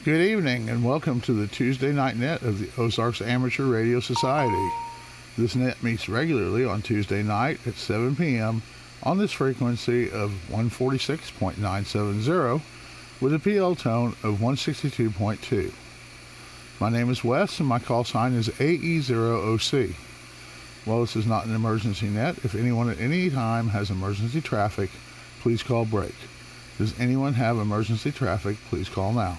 Good evening and welcome to the Tuesday night net of the Ozarks Amateur Radio Society. This net meets regularly on Tuesday night at 7 p.m. on this frequency of 146.970 with a PL tone of 162.2. My name is Wes and my call sign is AE0OC. While this is not an emergency net, if anyone at any time has emergency traffic, please call break. Does anyone have emergency traffic? Please call now.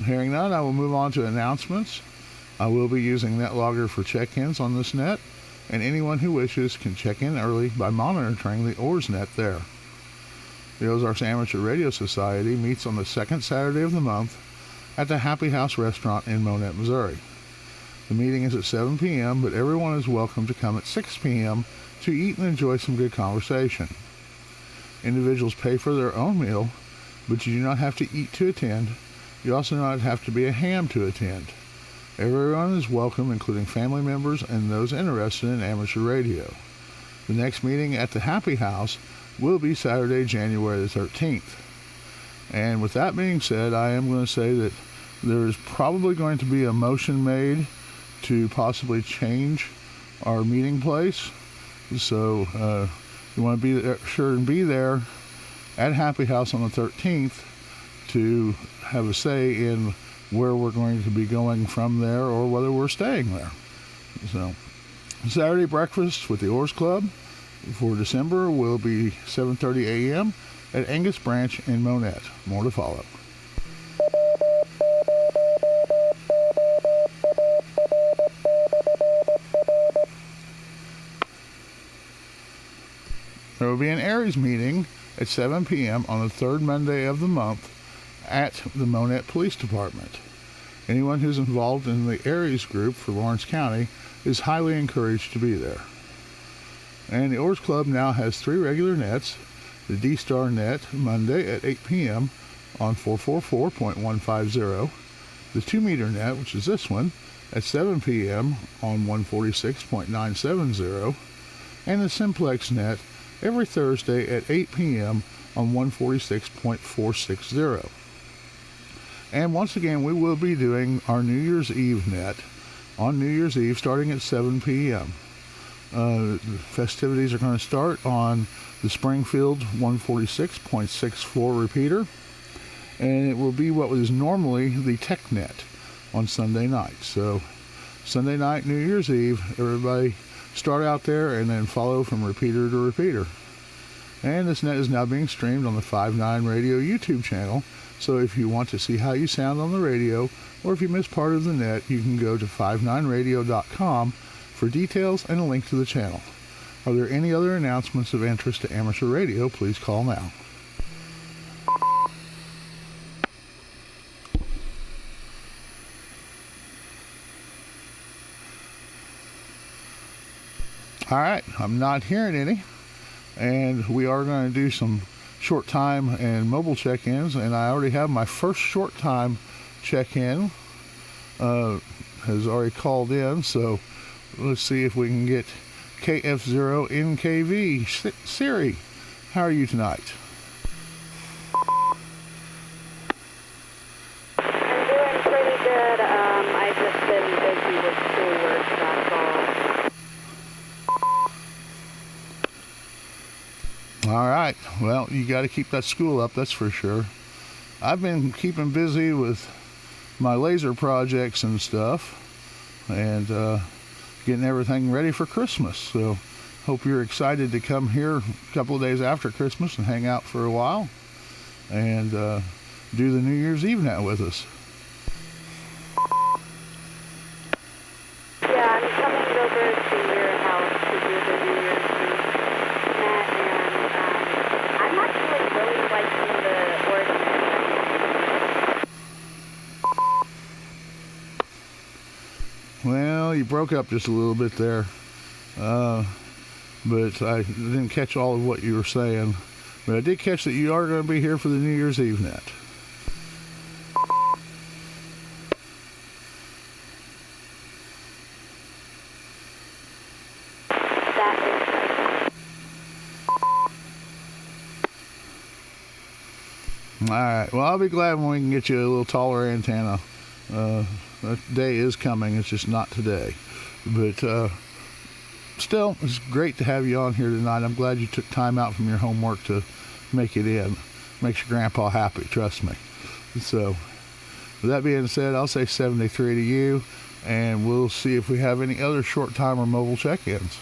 Hearing none, I will move on to announcements. I will be using NetLogger for check-ins on this net, and anyone who wishes can check in early by monitoring the OARS net there. The Ozarks Amateur Radio Society meets on the second Saturday of the month at the Happy House Restaurant in Monette, Missouri. The meeting is at 7 p.m., but everyone is welcome to come at 6 p.m. to eat and enjoy some good conversation. Individuals pay for their own meal, but you do not have to eat to attend. You also do not have to be a ham to attend. Everyone is welcome, including family members and those interested in amateur radio. The next meeting at the Happy House will be Saturday, January the 13th. And with that being said, I am going to say that there is probably going to be a motion made to possibly change our meeting place. So you want to be there, sure and be there at Happy House on the 13th to have a say in where we're going to be going from there or whether we're staying there. So Saturday breakfast with the OARS Club for December will be 7:30 a.m. at Angus Branch in Monette. More to follow. There will be an Aries meeting at 7 p.m. on the third Monday of the month at the Monette Police Department. Anyone who's involved in the Aries group for Lawrence County is highly encouraged to be there. And the OARS Club now has 3 regular nets. The D-Star net Monday at 8 p.m. on 444.150. The 2-meter net, which is this one, at 7 p.m. on 146.970. And the Simplex net every Thursday at 8 p.m. on 146.460. And once again, we will be doing our New Year's Eve net on New Year's Eve starting at 7 p.m. The festivities are going to start on the Springfield 146.64 repeater, and it will be what was normally the Tech net on Sunday night. So Sunday night, New Year's Eve, everybody start out there and then follow from repeater to repeater. And this net is now being streamed on the 5.9 Radio YouTube channel. So if you want to see how you sound on the radio, or if you miss part of the net, you can go to 59radio.com for details and a link to the channel. Are there any other announcements of interest to amateur radio? Please call now. All right, I'm not hearing any, and we are going to do some short time and mobile check-ins, and I already have my first short time check-in has already called in, so let's see if we can get KF0NKV. Siri, how are you tonight? I'm doing pretty good. I've just been busy with schoolwork, that's all. All right, well, you got to keep that school up, that's for sure. I've been keeping busy with my laser projects and stuff, and getting everything ready for Christmas. So hope you're excited to come here a couple of days after Christmas and hang out for a while and do the New Year's Eve net with us. Yeah, I'm coming over to your house to do the New Year's Eve net, and I'm actually really liking the organ. Well, you broke up just a little bit there, but I didn't catch all of what you were saying. But I did catch that you are going to be here for the New Year's Eve net. That is right. Well, I'll be glad when we can get you a little taller antenna. That day is coming. It's just not today. But still, it's great to have you on here tonight. I'm glad you took time out from your homework to make it in. Makes your grandpa happy, trust me. So, with that being said, I'll say 73 to you, and we'll see if we have any other short-time or mobile check-ins.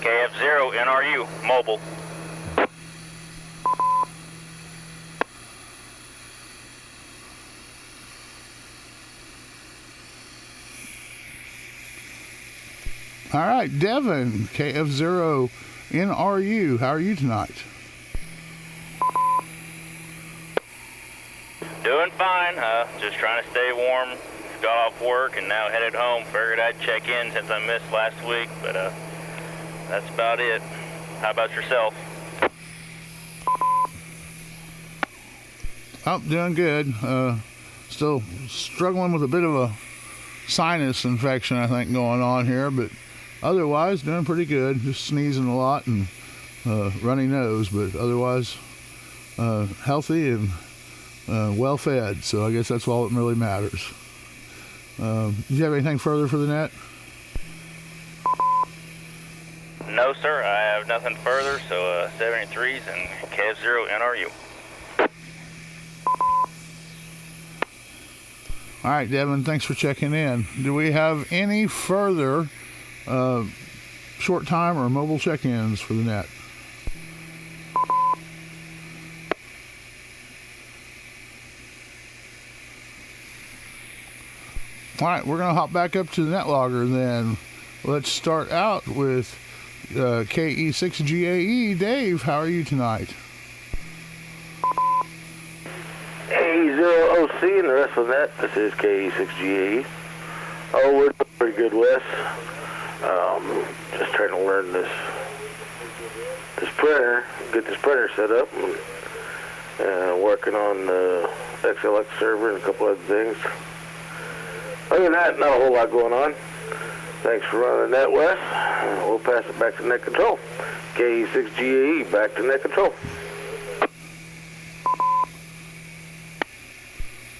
KF0 NRU, mobile. All right, Devin, KF0 NRU, how are you tonight? Doing fine, just trying to stay warm. Got off work and now headed home. Figured I'd check in since I missed last week, but that's about it. How about yourself? Oh, doing good. Still struggling with a bit of a sinus infection, I think, going on here, but otherwise doing pretty good. Just sneezing a lot and runny nose, but otherwise healthy and well fed. So I guess that's all that really matters. Do you have anything further for the net? No, sir, I have nothing further, so 73s and KF0 NRU. All right, Devin, thanks for checking in. Do we have any further short time or mobile check-ins for the net? All right, we're going to hop back up to the net logger then. Let's start out with KE6GAE. Dave, how are you tonight? AE0OC and the rest of that. This is KE6GAE. Oh, we're doing pretty good, Wes. Just trying to learn this printer, get this printer set up, and working on the XLX server and a couple other things. Other than that, not a whole lot going on. Thanks for running that, Wes. We'll pass it back to net control. KE6GAE, back to net control.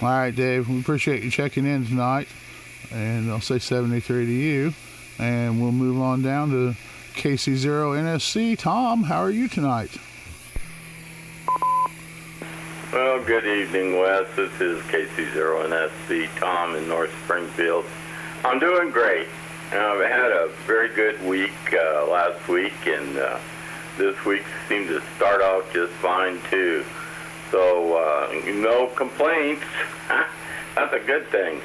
All right, Dave, we appreciate you checking in tonight, and I'll say 73 to you, and we'll move on down to KC0NSC. Tom, how are you tonight? Well, good evening, Wes. This is KC0NSC, Tom in North Springfield. I'm doing great. I've had a very good week last week, and this week seemed to start off just fine, too. So, no complaints. That's a good thing.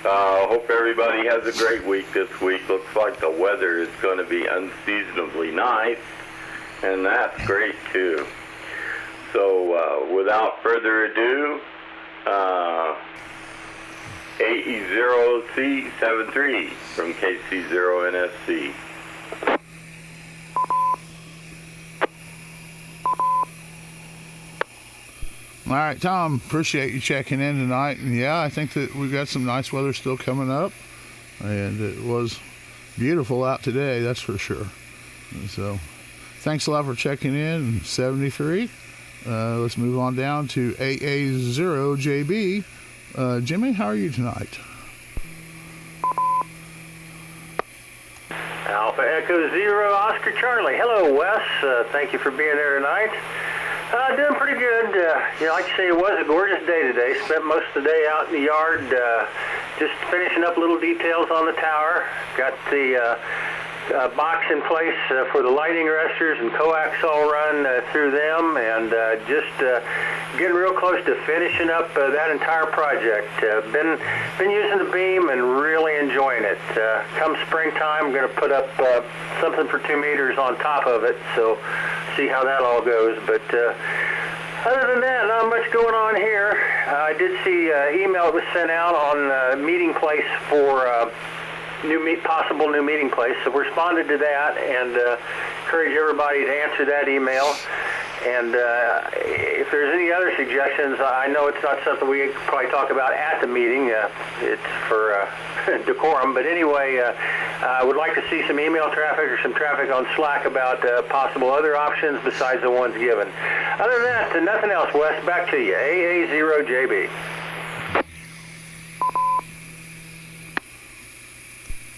Hope everybody has a great week this week. Looks like the weather is going to be unseasonably nice, and that's great, too. So, without further ado, AE0OC 73 from KC0NSC. All right, Tom, appreciate you checking in tonight. And yeah, I think that we've got some nice weather still coming up, and it was beautiful out today, that's for sure. And so thanks a lot for checking in, 73. Let's move on down to AA0JB. Jimmy, how are you tonight? Alpha Echo Zero, Oscar Charlie. Hello, Wes. Thank you for being there tonight. Doing pretty good. Like you say, it was a gorgeous day today. Spent most of the day out in the yard, just finishing up little details on the tower. Got the box in place for the lighting arresters and coax all run through them, and just getting real close to finishing up that entire project. Been using the beam and really enjoying it. Come springtime, I'm going to put up something for 2 meters on top of it, so see how that all goes. But other than that, not much going on here. I did see email that was sent out on meeting place for possible new meeting place, so we responded to that and encourage everybody to answer that email. And if there's any other suggestions, I know it's not something we could probably talk about at the meeting. It's for decorum. But anyway, I would like to see some email traffic or some traffic on Slack about possible other options besides the ones given. Other than that, nothing else, Wes. Back to you. AA0JB.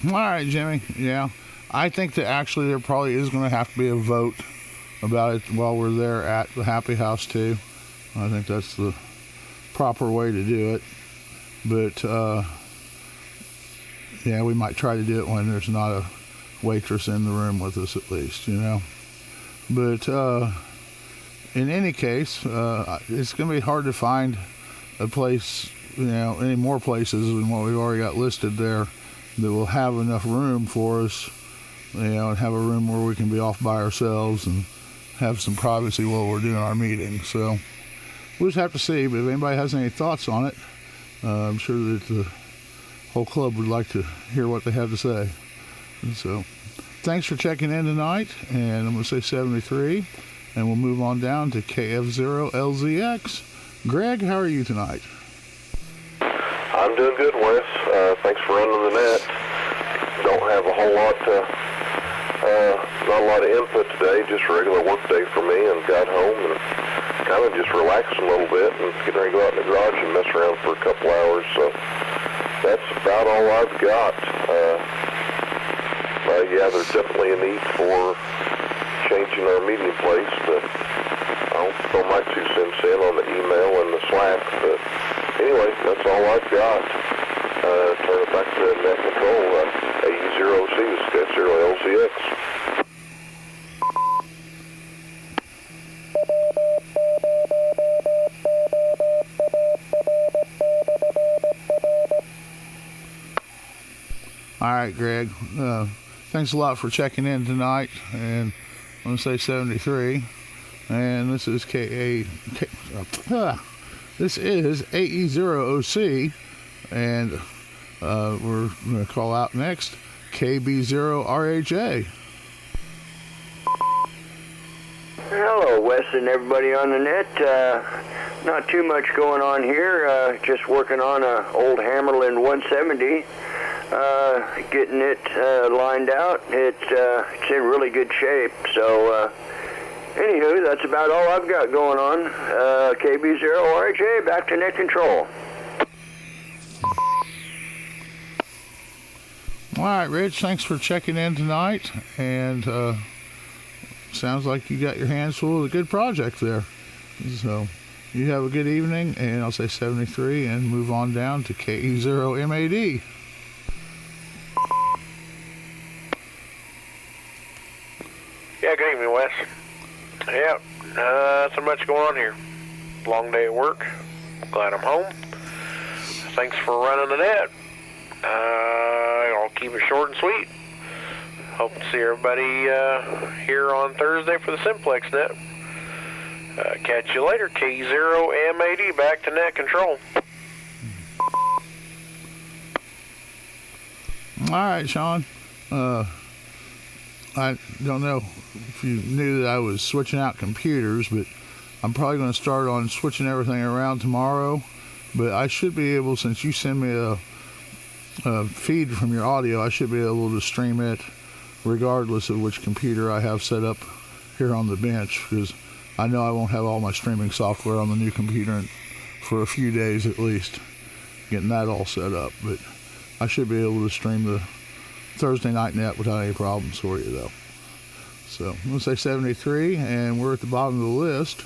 All right, Jimmy. Yeah, I think that actually there probably is going to have to be a vote about it while we're there at the Happy House too. I think that's the proper way to do it. But yeah, we might try to do it when there's not a waitress in the room with us, at least, you know. But in any case, it's going to be hard to find a place, you know, any more places than what we've already got listed there that will have enough room for us, you know, and have a room where we can be off by ourselves and have some privacy while we're doing our meeting. So we'll just have to see. But if anybody has any thoughts on it, I'm sure that the whole club would like to hear what they have to say. And so thanks for checking in tonight, and I'm going to say 73, and we'll move on down to KF0LZX. Greg, how are you tonight? I'm doing good, Wes. Thanks for running the net. Don't have a whole lot not a lot of input today, just a regular work day for me, and got home and kind of just relaxed a little bit and getting ready to go out in the garage and mess around for a couple hours. So that's about all I've got. Yeah, there's definitely a need for changing our meeting place, but I'll throw my 2 cents in on the email and the Slack. But anyway, that's all I've got. Turn it back to net control. AE0OC is Sketch0LCX. All right, Greg. Thanks a lot for checking in tonight. And I'm going to say 73. And this is this is AE0OC. And we're going to call out next KB0RHA. Hello, Wes and everybody on the net. Not too much going on here. Just working on a old Hammerlin 170. Getting it lined out. It's in really good shape. So, anywho, that's about all I've got going on. KB0RHA, back to net control. All right, Rich, thanks for checking in tonight. And sounds like you got your hands full of a good project there. So you have a good evening, and I'll say 73 and move on down to KE0MAD. Yeah, good evening, Wes. Yeah, not so much going on here. Long day at work. Glad I'm home. Thanks for running the net. I'll keep it short and sweet. Hope to see everybody here on Thursday for the Simplex net. Catch you later. K0MAD, back to net control. All right, Sean. I don't know if you knew that I was switching out computers, but I'm probably going to start on switching everything around tomorrow. But I should be able, since you send me a feed from your audio, I should be able to stream it regardless of which computer I have set up here on the bench, because I know I won't have all my streaming software on the new computer for a few days at least, getting that all set up. But I should be able to stream the Thursday night net without any problems for you, though. So I'm going to say 73, and we're at the bottom of the list.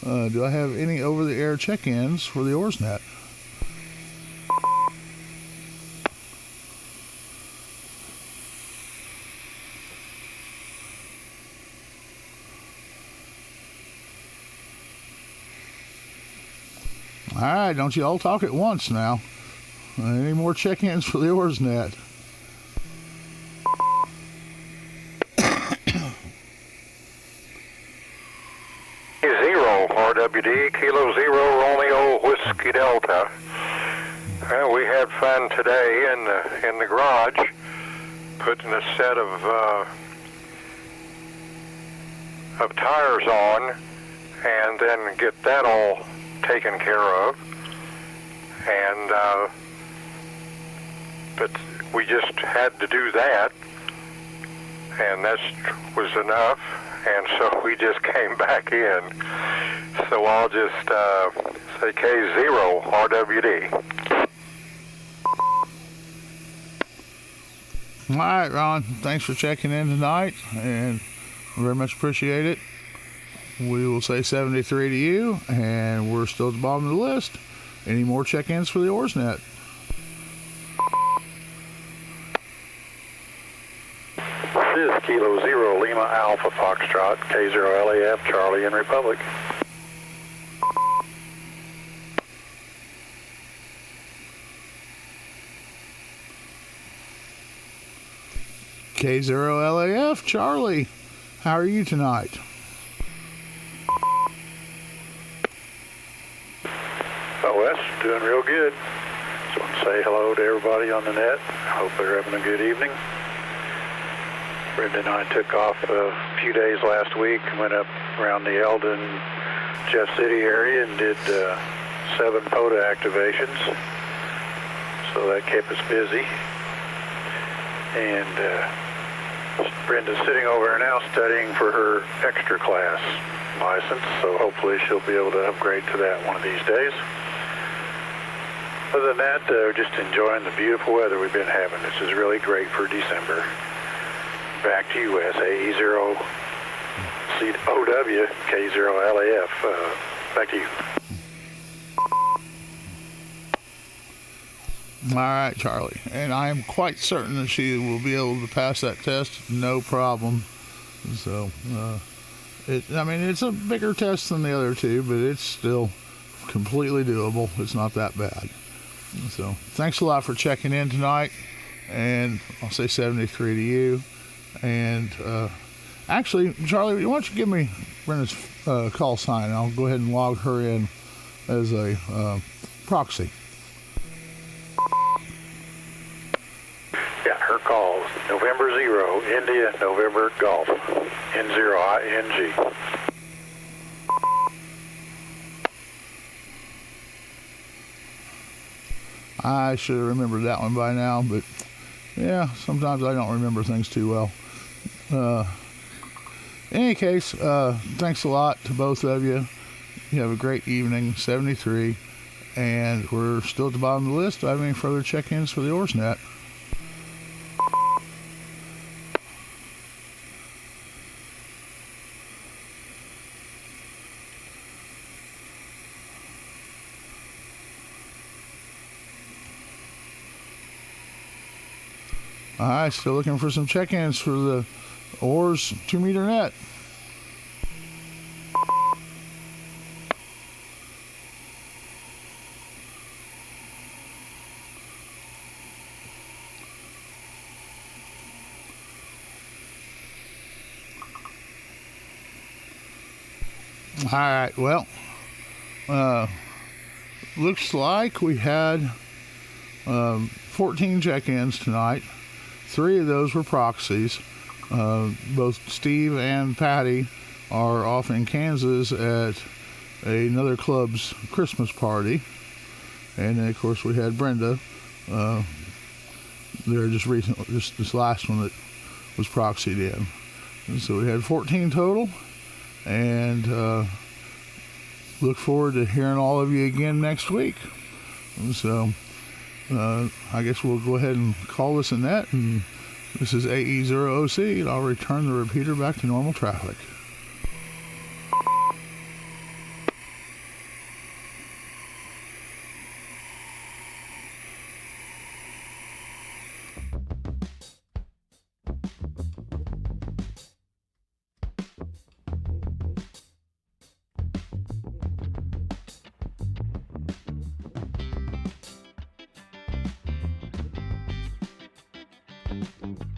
Do I have any over-the-air check-ins for the OARS net? All right, don't you all talk at once now. Any more check-ins for the OARS net? RWD, Kilo Zero, Romeo, Whiskey Delta. Well, we had fun today in the garage, putting a set of tires on and then get that all taken care of. And but we just had to do that, and that was enough. And so we just came back in. So I'll just say K0 RWD. All right, Ron. Thanks for checking in tonight, and very much appreciate it. We will say 73 to you, and we're still at the bottom of the list. Any more check-ins for the OARSnet? This is Kilo Zero Lima Alpha Foxtrot K0 LAF Charlie in Republic. K0LAF Charlie, how are you tonight? Oh, Wes, doing real good. Just want to say hello to everybody on the net. I hope they're having a good evening. Brenda and I took off a few days last week and went up around the Eldon, Jeff City area and did 7 POTA activations. So that kept us busy. And Brenda's sitting over there now studying for her extra class license, so hopefully she'll be able to upgrade to that one of these days. Other than that, just enjoying the beautiful weather we've been having. This is really great for December. Back to you, Wes AE0OC K0LAF. Back to you. All right, Charlie. And I am quite certain that she will be able to pass that test, no problem. So, it's a bigger test than the other two, but it's still completely doable. It's not that bad. So, thanks a lot for checking in tonight. And I'll say 73 to you. And actually, Charlie, why don't you give me Brenda's call sign? I'll go ahead and log her in as a proxy. Yeah, her calls November 0, India, November Golf, N0ING. I should have remembered that one by now, but yeah, sometimes I don't remember things too well. In any case, thanks a lot to both of you. You have a great evening, 73, and we're still at the bottom of the list. Do I have any further check-ins for the OARSnet? All right, still looking for some check-ins for the OARS 2-meter net. All right, well, looks like we had 14 check-ins tonight. 3 of those were proxies. Both Steve and Patty are off in Kansas at another club's Christmas party. And then, of course, we had Brenda there just recently, this last one that was proxied in. And so we had 14 total. And look forward to hearing all of you again next week. And so I guess we'll go ahead and call this a net. And this is AE0OC, and I'll return the repeater back to normal traffic. Thank you.